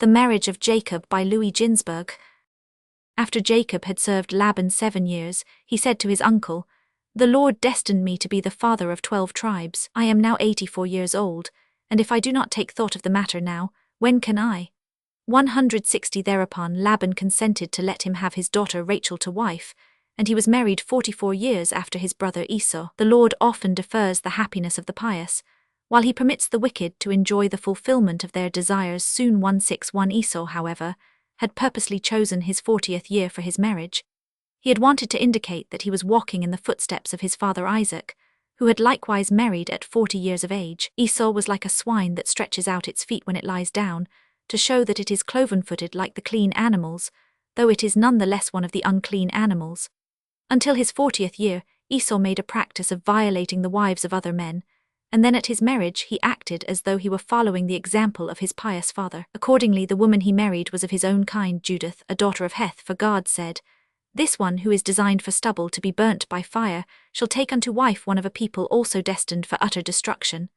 The Marriage of Jacob by Ginzberg. After Jacob had served Laban 7 years, he said to his uncle, "The Lord destined me to be the father of 12 tribes. I am now 84 years old, and if I do not take thought of the matter now, when can I?" 160 Thereupon Laban consented to let him have his daughter Rachel to wife, and he was married 44 years after his brother Esau. The Lord often defers the happiness of the pious, while he permits the wicked to enjoy the fulfillment of their desires soon. 161 Esau, however, had purposely chosen his 40th year for his marriage. He had wanted to indicate that he was walking in the footsteps of his father Isaac, who had likewise married at 40 years of age. Esau was like a swine that stretches out its feet when it lies down, to show that it is cloven-footed like the clean animals, though it is none the less one of the unclean animals. Until his 40th year, Esau made a practice of violating the wives of other men, and then at his marriage he acted as though he were following the example of his pious father. Accordingly, the woman he married was of his own kind, Judith, a daughter of Heth, for God said, "This one who is designed for stubble to be burnt by fire shall take unto wife one of a people also destined for utter destruction."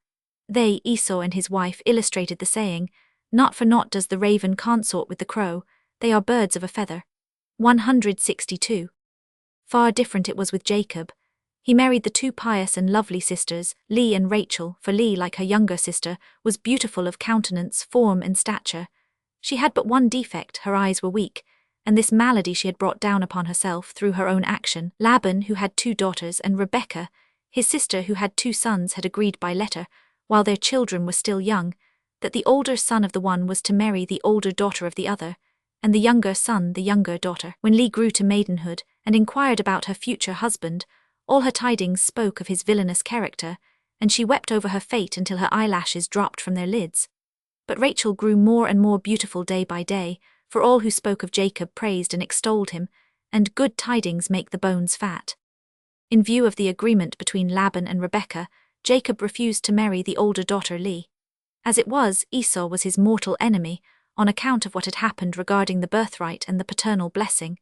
They, Esau and his wife, illustrated the saying, "Not for naught does the raven consort with the crow, they are birds of a feather." 162. Far different it was with Jacob. He married the 2 pious and lovely sisters, Leah and Rachel, for Leah, like her younger sister, was beautiful of countenance, form, and stature. She had but one defect: her eyes were weak, and this malady she had brought down upon herself through her own action. Laban, who had 2 daughters, and Rebekah, his sister, who had 2 sons, had agreed by letter, while their children were still young, that the older son of the one was to marry the older daughter of the other, and the younger son the younger daughter. When Leah grew to maidenhood, and inquired about her future husband, all her tidings spoke of his villainous character, and she wept over her fate until her eyelashes dropped from their lids. But Rachel grew more and more beautiful day by day, for all who spoke of Jacob praised and extolled him, and good tidings make the bones fat. In view of the agreement between Laban and Rebekah, Jacob refused to marry the older daughter Leah. As it was, Esau was his mortal enemy, on account of what had happened regarding the birthright and the paternal blessing.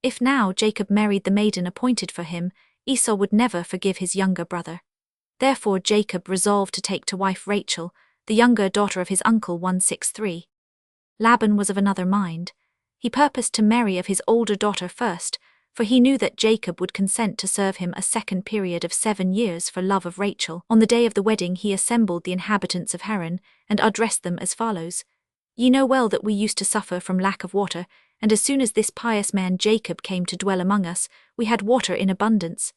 If now Jacob married the maiden appointed for him, Esau would never forgive his younger brother. Therefore Jacob resolved to take to wife Rachel, the younger daughter of his uncle. 163. Laban was of another mind. He purposed to marry of his older daughter first, for he knew that Jacob would consent to serve him a second period of 7 years for love of Rachel. On the day of the wedding he assembled the inhabitants of Haran, and addressed them as follows: "Ye know well that we used to suffer from lack of water, and as soon as this pious man Jacob came to dwell among us, we had water in abundance.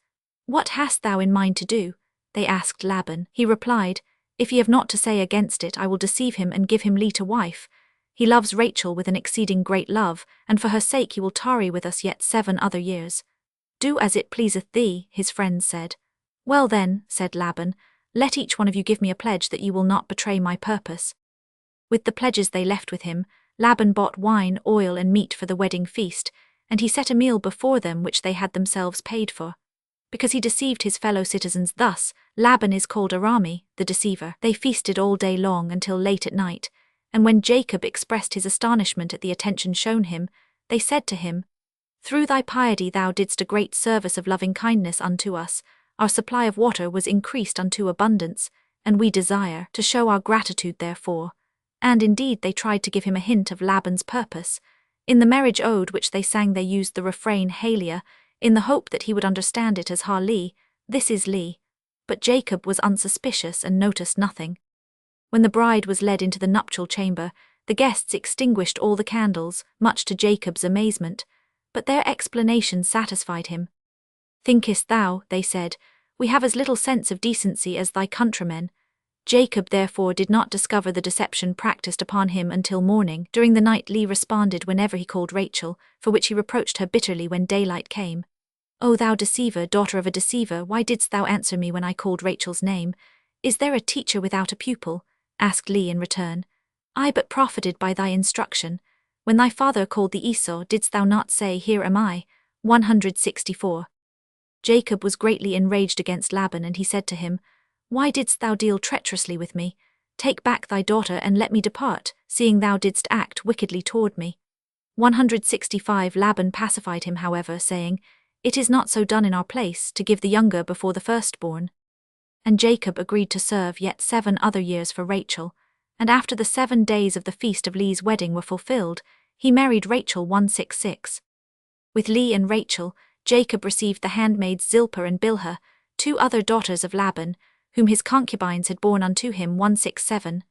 What hast thou in mind to do?" they asked Laban. He replied, "If ye have naught to say against it, I will deceive him and give him Leah to wife. He loves Rachel with an exceeding great love, and for her sake he will tarry with us yet 7 other years." "Do as it pleaseth thee," his friends said. "Well then," said Laban, "let each one of you give me a pledge that ye will not betray my purpose." With the pledges they left with him, Laban bought wine, oil, and meat for the wedding feast, and he set a meal before them which they had themselves paid for. Because he deceived his fellow citizens thus, Laban is called Arami, the deceiver. They feasted all day long until late at night, and when Jacob expressed his astonishment at the attention shown him, they said to him, "Through thy piety thou didst a great service of loving kindness unto us. Our supply of water was increased unto abundance, and we desire to show our gratitude therefore." And indeed they tried to give him a hint of Laban's purpose. In the marriage ode which they sang they used the refrain Halia, in the hope that he would understand it as Ha-Li, this is Li. But Jacob was unsuspicious and noticed nothing. When the bride was led into the nuptial chamber, the guests extinguished all the candles, much to Jacob's amazement, but their explanation satisfied him. "Thinkest thou," they said, "we have as little sense of decency as thy countrymen?" Jacob therefore did not discover the deception practiced upon him until morning. During the night Leah responded whenever he called Rachel, for which he reproached her bitterly when daylight came. "O thou deceiver, daughter of a deceiver, why didst thou answer me when I called Rachel's name? Is there a teacher without a pupil?" asked Leah in return. "I but profited by thy instruction. When thy father called thee Esau, didst thou not say, Here am I?" 164. Jacob was greatly enraged against Laban, and he said to him, "Why didst thou deal treacherously with me? Take back thy daughter and let me depart, seeing thou didst act wickedly toward me." 165. Laban pacified him, however, saying, "It is not so done in our place, to give the younger before the firstborn." And Jacob agreed to serve yet 7 other years for Rachel. And after the 7 days of the feast of Leah's wedding were fulfilled, he married Rachel 166. With Leah and Rachel, Jacob received the handmaids Zilpah and Bilhah, 2 other daughters of Laban, whom his concubines had borne unto him 167.